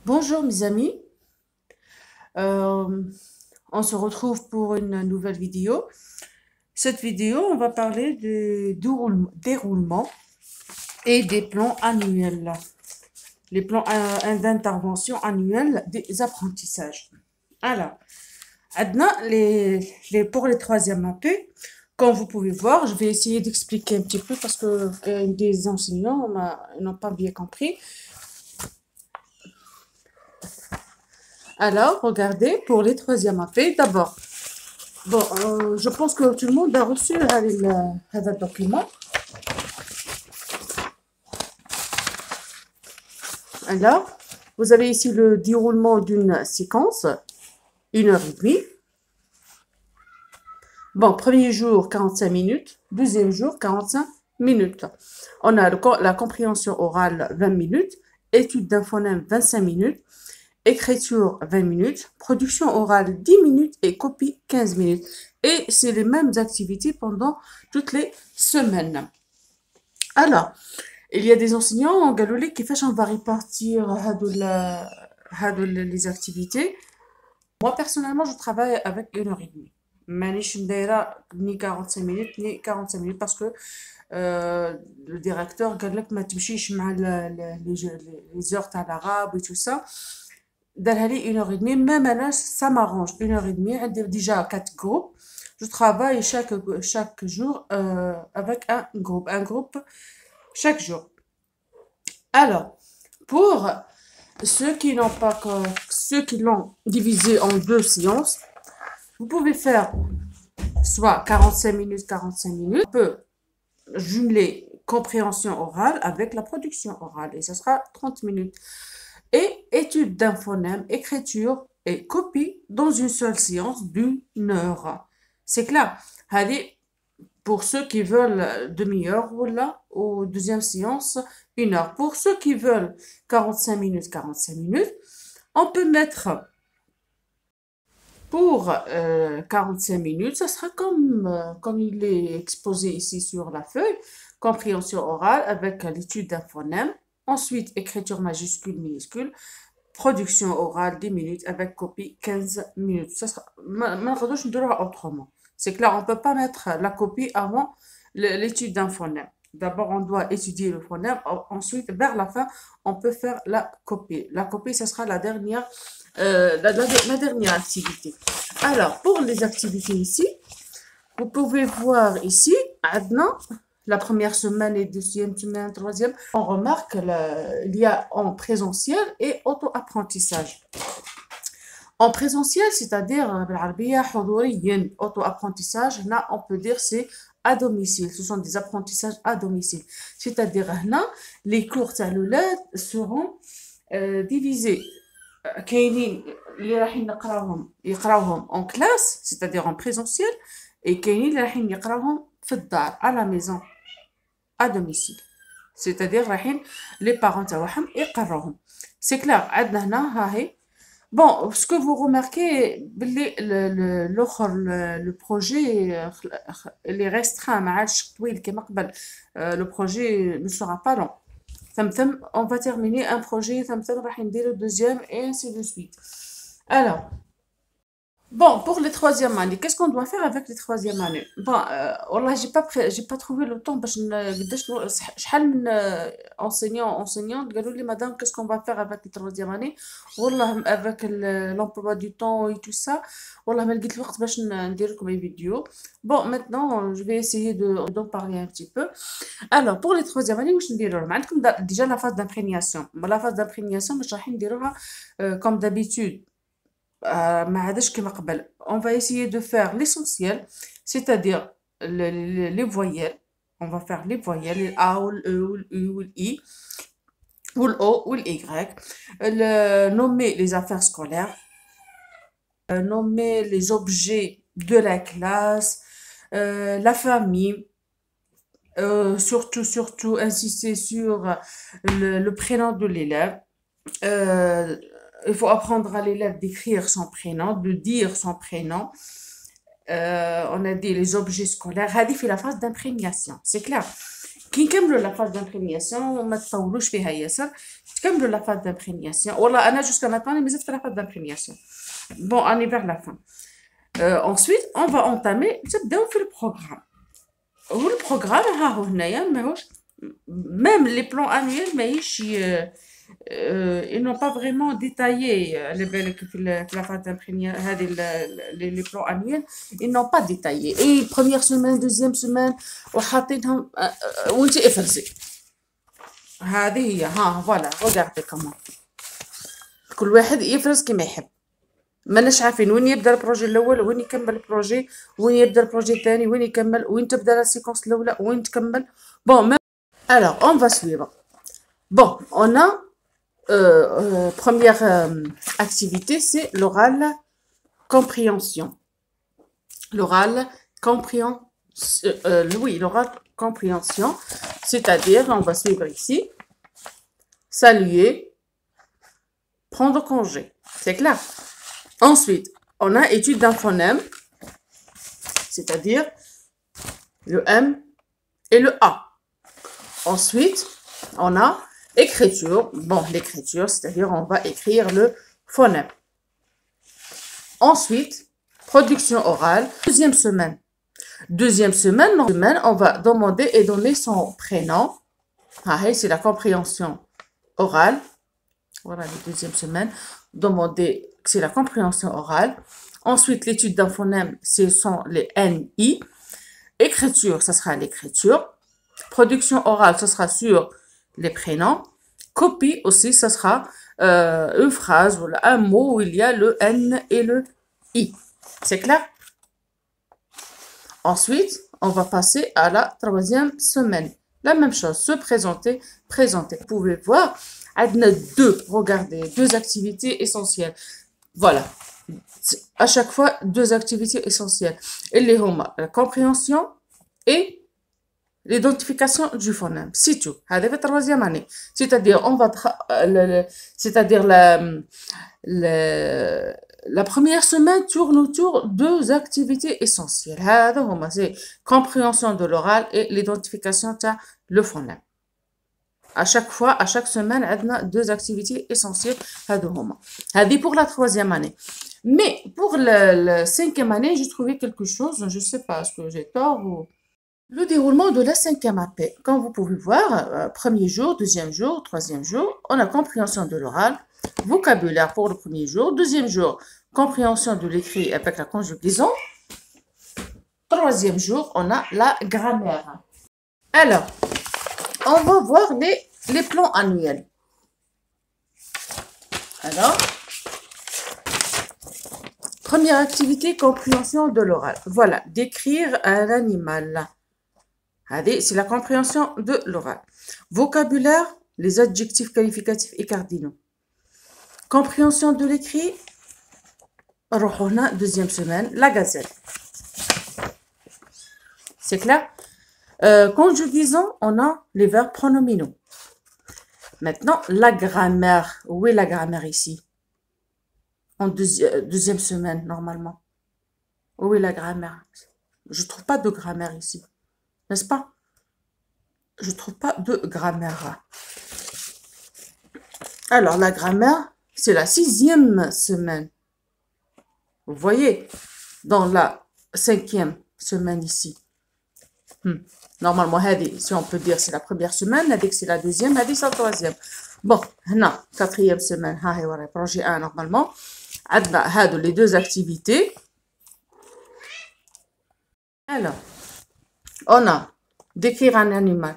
Bonjour mes amis. Euh, on se retrouve pour une nouvelle vidéo. Cette vidéo, on va parler du déroulement et des plans annuels. Les plans d'intervention annuels des apprentissages. Alors, maintenant, pour les troisièmes AP, comme vous pouvez voir, je vais essayer d'expliquer un petit peu parce que des enseignants n'ont pas bien compris. Alors, regardez, pour les troisièmes AP, d'abord, bon, je pense que tout le monde a reçu هذا document. Alors, vous avez ici le déroulement d'une séquence, 1h30. Bon, premier jour, 45 minutes. Deuxième jour, 45 minutes. On a la compréhension orale, 20 minutes. Étude d'un phonème, 25 minutes. Écriture, 20 minutes. Production orale, 10 minutes. Et copie, 15 minutes. Et c'est les mêmes activités pendant toutes les semaines. Alors, il y a des enseignants en Galouli qui font on va répartir les activités. Moi, personnellement, je travaille avec 1h30. مانيش دايره ni 45 minutes ni 45 minutes parce que le directeur قال لك ما تمشيش مع les heures تاع l'arabe et tout ça. دارها لي 1h30. Même انا ça m'arrange 1h30. عندي déjà 4 groupes. Je travaille chaque jour avec un groupe chaque jour. Alors, pour ceux qui l'ont divisé en deux séances, vous pouvez faire soit 45 minutes, 45 minutes. On peut jumeler compréhension orale avec la production orale et ça sera 30 minutes. Et étude d'un phonème, écriture et copie dans une seule séance d'1 heure. C'est clair. Allez, pour ceux qui veulent demi-heure, voilà, ou deuxième séance, 1 heure. Pour ceux qui veulent 45 minutes, 45 minutes, on peut mettre pour 45 minutes, ça sera comme il est exposé ici sur la feuille, compréhension orale avec l'étude d'un phonème, ensuite écriture majuscule, minuscule, production orale 10 minutes avec copie 15 minutes. Ça sera, je ne autrement. C'est clair, on ne peut pas mettre la copie avant l'étude d'un phonème. D'abord, on doit étudier le phonème. Ensuite, vers la fin, on peut faire la copie. La copie, ce sera la dernière activité. Alors, pour les activités ici, vous pouvez voir ici, maintenant, la première semaine et deuxième semaine, troisième, on remarque il y a en présentiel et auto-apprentissage. En présentiel, c'est-à-dire auto-apprentissage, là, on peut dire c'est à domicile. Ce sont des apprentissages à domicile. C'est-à-dire là, les cours seront divisés. كاينين اللي رايحين يقراوهم en classe, c'est-à-dire en présentiel, et كاينين اللي رايحين يقراوهم في الدار à la maison à domicile, c'est-à-dire رايحين les parents تاعهم يقراوهم. C'est clair. عندنا هنا ها هي. Bon, ce que vous remarquez, le projet est restreint, ما عادش طويل كما قبل. Le projet ne sera pas long. On va terminer un projet, le deuxième et ainsi de suite. Alors, bon, pour les troisièmes années, qu'est-ce qu'on doit faire avec les troisièmes années? Bon, والله j'ai pas trouvé le temps باش شحال من enseignants قالوا لي madame qu'est-ce qu'on va faire avec les troisième années? والله avec l'emploi du temps et tout ça, والله ما لقيت الوقت باش ندير لكم une vidéo. Bon, maintenant, je vais essayer d'en parler un petit peu. Alors, pour les troisième années, واش نديروا لهم؟ عندكم déjà la phase d'imprégnation. La phase d'imprégnation باش راح نديروها comme d'habitude. ما عادش كما قبل. On va essayer de faire l'essentiel, c'est-à-dire les voyelles. On va faire les voyelles, les A ou le E ou le U ou le I ou le O ou le Y. Nommer les affaires scolaires, nommer les objets de la classe, la famille. Surtout insister sur le prénom de l'élève. Il faut apprendre à l'élève d'écrire son prénom, de dire son prénom. On a dit les objets scolaires. هذه في la phase d'imprégnation. C'est clair. كي نكملوا la phase d'imprégnation ما تطولوش فيها ياسر. كملوا la phase d'imprégnation. والله أنا jusqu'à maintenant أنا مازلت في la phase d'imprégnation. Bon, on est vers la fin. Ensuite, on va entamer تبداو في البروغرام. هو البروغرام ها هو هنايا ماهوش même les plans annuels ماهيش ils n'ont pas vraiment détaillé على بالك في la phase d'imprégnation هذه les plans annuels ils n'ont pas détaillé et première semaine deuxième semaine وحاطينهم وانت افرزي هذه هي ها فوالا regardez comment كل واحد يفرز كما يحب ماناش عارفين وين يبدا البروجي الاول وين يكمل البروجي وين يبدا البروجي الثاني وين يكمل وين تبدا لا سيكونس الاولى وين تكمل بون alors on va suivre bon on a première activité c'est l'oral compréhension l'oral oui l'oral compréhension c'est-à-dire on va suivre ici saluer prendre congé c'est clair. Ensuite, on a étude d'un phonème, c'est-à-dire le M et le A. Ensuite, on a écriture. Bon, l'écriture, c'est-à-dire on va écrire le phonème. Ensuite, production orale. Deuxième semaine. Deuxième semaine, on va demander et donner son prénom. Ah, c'est la compréhension orale. Voilà, la deuxième semaine. Demander, c'est la compréhension orale. Ensuite, l'étude d'un phonème, ce sont les NI. Écriture, ça sera l'écriture. Production orale, ça sera sur les prénoms. Copie aussi, ça sera une phrase, voilà, un mot où il y a le N et le I. C'est clair? Ensuite, on va passer à la troisième semaine. La même chose, se présenter, présenter. Vous pouvez voir, regardez, deux activités essentielles. Voilà. À chaque fois, deux activités essentielles. Et les homa, la compréhension et l'identification du phonème. C'est tout. C'est la troisième année. C'est-à-dire, on va, c'est-à-dire la première semaine tourne autour de deux activités essentielles. C'est compréhension de l'oral et l'identification de le phonème. À chaque fois, à chaque semaine, on a deux activités essentielles. C'est pour la troisième année. Mais pour la cinquième année, j'ai trouvé quelque chose. Je ne sais pas, est-ce que j'ai tort ou... Le déroulement de la cinquième AP. Comme vous pouvez voir, premier jour, deuxième jour, troisième jour, on a compréhension de l'oral, vocabulaire pour le premier jour. Deuxième jour, compréhension de l'écrit avec la conjugaison. Troisième jour, on a la grammaire. Alors, on va voir les plans annuels. Alors, première activité, compréhension de l'oral. Voilà, décrire un animal. C'est la compréhension de l'oral. Vocabulaire, les adjectifs qualificatifs et cardinaux. Compréhension de l'écrit, deuxième semaine, la gazette. C'est clair? Conjugaison, on a les verbes pronominaux. Maintenant, la grammaire. Où est la grammaire ici? En deuxième semaine, normalement. Où est la grammaire? Je ne trouve pas de grammaire ici. N'est-ce pas? Je ne trouve pas de grammaire. Alors, la grammaire, c'est la sixième semaine. Vous voyez? Dans la cinquième semaine ici. Normalement, si on peut dire c'est la première semaine, c'est la deuxième, c'est la troisième. Bon, quatrième semaine, projet 1 normalement. Les deux activités. Alors, on a décrire un animal,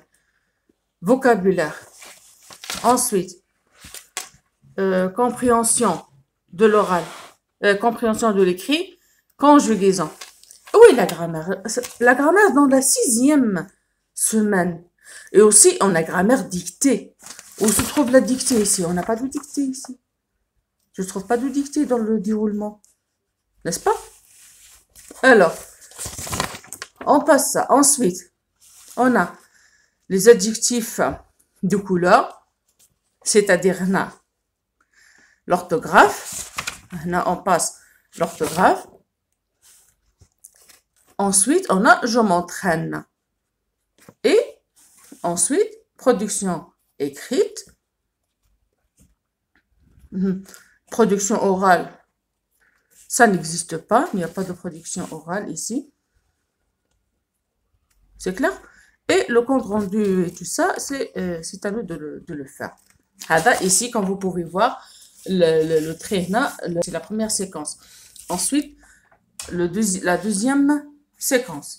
vocabulaire. Ensuite, compréhension de l'oral, compréhension de l'écrit, conjugaison. Oui, la grammaire. La grammaire dans la sixième semaine. Et aussi, on a grammaire dictée. Où se trouve la dictée ici? On n'a pas de dictée ici. Je ne trouve pas de dictée dans le déroulement. N'est-ce pas? Alors, on passe ça. Ensuite, on a les adjectifs de couleur. C'est-à-dire, l'orthographe. On passe l'orthographe. Ensuite, on a je m'entraîne. Et ensuite, production écrite. Production orale, ça n'existe pas. Il n'y a pas de production orale ici. C'est clair? Et le compte rendu et tout ça, c'est à nous de le faire. Ici, comme vous pouvez voir, le trait là, c'est la première séquence. Ensuite, la deuxième séquence.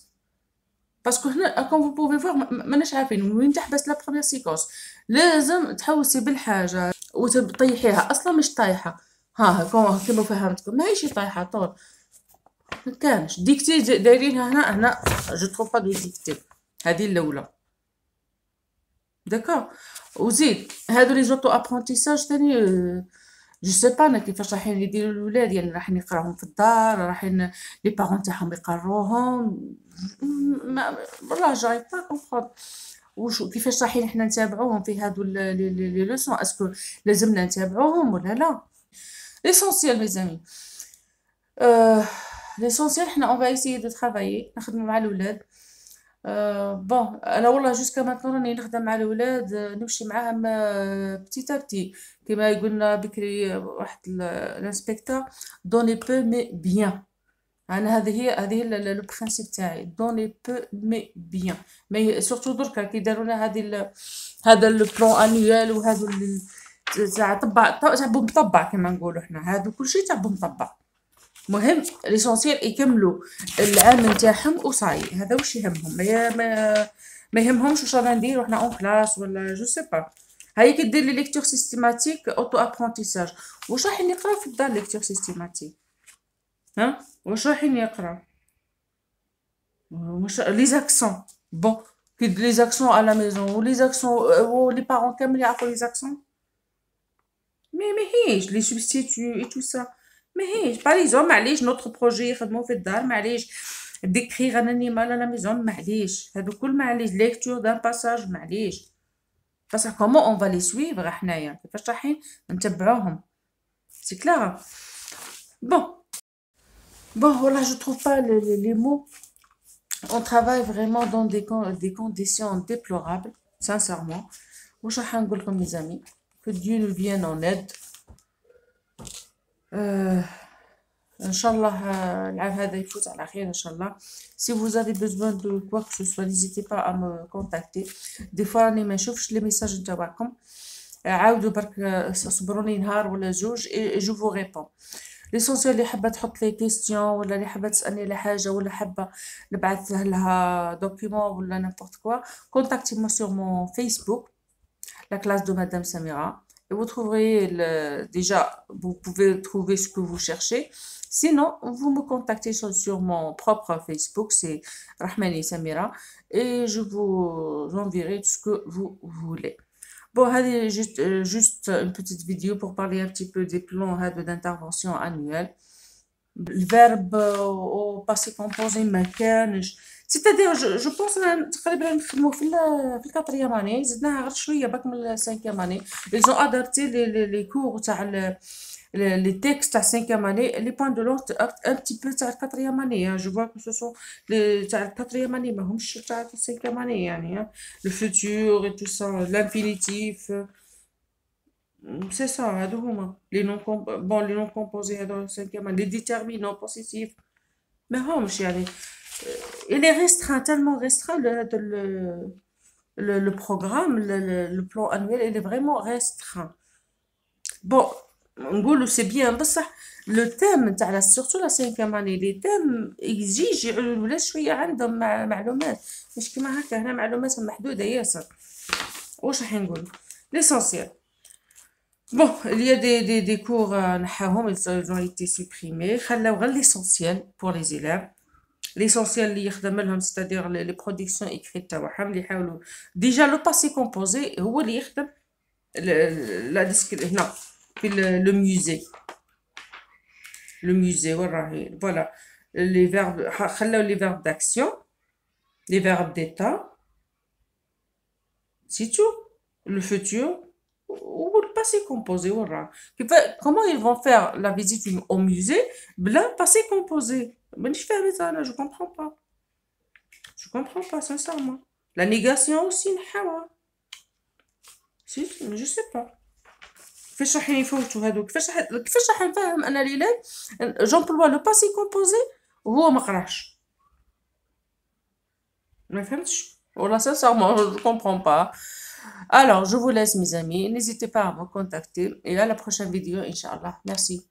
Parce que comme vous pouvez voir ماناش عارفين وين تحبس la première séquence. لازم تحوسي بالحاجة وتطيحيها أصلا مش طايحة. كما فهمتكم ماهيش طايحة طول. مكانش ديكتي دايرينها هنا جو تروف با دو ديكتي. هذه الأولى. داكور. وزيد هادو لي زوتو ابرونتيساج تاني جو سي با انا كيفاش رايحين يديروا الولاد، يعني رايحين يقراوهم في الدار، رايحين لي بارون تاعهم يقروهم. والله جاي با كومبخوند وشو كيفاش رايحين حنا نتابعوهم في هادو لي لوسون. اسكو لازمنا نتابعوهم ولا لا؟ ليسونسيال مي زامي، ليسونسيال حنا اون فا ايسيي دو ترافايي نخدمو مع الولاد. بون انا والله جوسكا ماتنو راني نخدم مع الولاد، نمشي معاهم بتيتا بتي كيما يقولنا بكري واحد الانسبكتور دوني بو مي بيان. انا هذه لو برينسيپ تاعي دوني بو مي بيان. مي سورتو دركا كي دارونا هذا لو بلان انيوال وهذو تاع تاع بمطبع كيما نقولوا حنا، هذو كلشي تاع بمطبع. مهم ليسونسيال يكملوا العام نتاعهم وصاي، هذا واش يهمهم. ما يهمهمش واش رانا نديرو حنا اون كلاس ولا جو سي با. هاي كي دير لي ليكتور سيستيماتيك اوتو ابرونتيساج. واش رايحين يقراو في الدار ليكتور سيستيماتيك؟ واش رايحين يقراو؟ واش لي زاكسون بون كي لي زاكسون على لا ميزون ولي زاكسون ولي بارون كامل يعرفوا لي زاكسون. ماهيش لي سوبستيتو اي تو سا. ماهيش باريزون معليش نوتر بروجي يخدمو في الدار، معليش ديكريغ ان انيمال لا ميزون، معليش هادو كل معليش ليكتور دان باساج معليش. بصح كومون اون فا لي سويفغ حنايا كيفاش رايحين نتبعوهم. سي كلار. بون voilà, je trouve pas les mots. On travaille vraiment dans des conditions déplorables, sincèrement. واش راح نقول لكم les amis, que Dieu nous vienne en aide. ان شاء الله العام هذا يفوت على خير ان شاء الله. Si vous avez besoin de quoi que ce soit, n'hésitez pas à me contacter. des fois راني ما نشوفش لي ميساج نتاعكم، عاودوا برك صبروني نهار ولا زوج et je vous réponds. ليسونسيال اللي حابه تحط لي كيستيون ولا اللي حابه تسالني على حاجه ولا حابه نبعث لها دوكيومون ولا نيمبورت كوا، contactez-moi sur mon Facebook, la classe de Madame Samira, et vous trouverez déjà, vous pouvez trouver ce que vous cherchez. Sinon, vous me contactez sur mon propre Facebook, c'est Rahmani Samira, et je vous enverrai tout ce que vous voulez. Bon, juste une petite vidéo pour parler un petit peu des plans d'intervention annuelle. Le verbe au passé composé ما كانش. C'est-à-dire, je pense تقريبا نخدمو في الكاتريام اني، زدناها غير شويه باك من السانكيام اني. ils ont adapté les cours تاع les textes تاع cinquième année, les points de l'ordre un petit peu تاع quatrième année. Je vois que ce sont les تاع quatrième année ماهمش تاع cinquième année يعني. Le futur et tout ça, l'infinitif, c'est ça هادو هما les noms composés هادو cinquième année, les déterminants possessifs ماهمش يعني. il est restreint, tellement restreint le programme, le plan annuel, il est vraiment restreint. Bon, نقولوا سي بيان بصح لو تيم نتاع سورتو لا سانكيام اني لي تيم اكزيج الولاد شويه عندهم معلومات، مش كيما هكا هنا معلوماتهم محدوده ياسر. واش راح نقول ليسونسيال. بون il y a des cours نحاهم ils ont été supprimés، خلاو غير ليسونسيال بور لي زيلاف. ليسونسيال اللي يخدم لهم ستادير لي برودكسيون ايكريت تاعهم اللي يحاولوا ديجا لو باسي كومبوزي هو اللي يخدم لا ديسك هنا في لو musée. Le musée, voilà. Les verbes, les verbes d'action, les verbes d'état, c'est tout. Le futur, ou le passé composé, voilà. Comment ils vont faire la visite au musée, blanc, passé composé? Mais je fais ça, là, je comprends pas. Je comprends pas, sincèrement. La négation aussi, je sais pas. كيفاش راح يفوتوا هادو، كيفاش راح نفهم أنا ليلاد جومبلوا لو باسي كومبوزي وهو ما قراش، ما فهمتش والله sincèrement je comprends pas. Alors je vous laisse mes amis, n'hésitez pas à me contacter et à la prochaine vidéo Inch'Allah. Merci.